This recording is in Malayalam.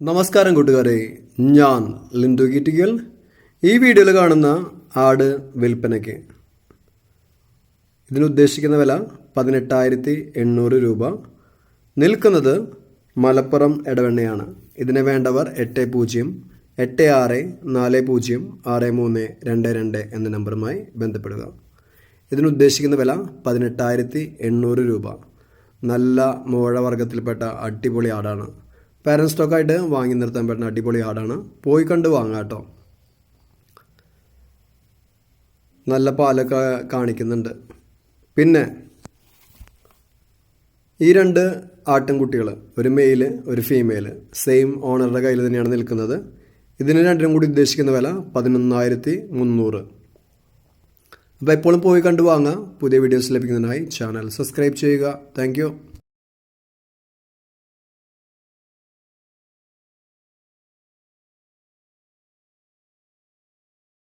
നമസ്കാരം കൂട്ടുകാരെ, ഞാൻ ലിൻഡു കീറ്റിക്കൽ. ഈ വീഡിയോയിൽ കാണുന്ന ആട് വിൽപ്പനയ്ക്ക്. ഇതിനുദ്ദേശിക്കുന്ന വില 18,800 രൂപ. നിൽക്കുന്നത് മലപ്പുറം എടവണ്ണയാണ്. ഇതിനെ വേണ്ടവർ 8086406322 എന്ന നമ്പറുമായി ബന്ധപ്പെടുക. ഇതിനുദ്ദേശിക്കുന്ന വില 18,800 രൂപ. നല്ല മോഴവർഗത്തിൽപ്പെട്ട അടിപൊളി ആടാണ്. പാരൻറ് സ്റ്റോക്കായിട്ട് വാങ്ങി നിർത്താൻ പറ്റുന്ന അടിപൊളി ആടാണ്. പോയി കണ്ട് വാങ്ങാം കേട്ടോ. നല്ല പാലൊക്കെ കാണിക്കുന്നുണ്ട്. പിന്നെ ഈ രണ്ട് ആട്ടിൻകുട്ടികൾ, ഒരു മെയില് ഒരു ഫീമെയിൽ, സെയിം ഓണറുടെ കയ്യിൽ തന്നെയാണ് നിൽക്കുന്നത്. ഇതിന് രണ്ടിനും കൂടി ഉദ്ദേശിക്കുന്ന വില 11,300. അപ്പോൾ എപ്പോഴും പോയി കണ്ട് വാങ്ങാം. പുതിയ വീഡിയോസ് ലഭിക്കുന്നതിനായി ചാനൽ സബ്സ്ക്രൈബ് ചെയ്യുക. താങ്ക്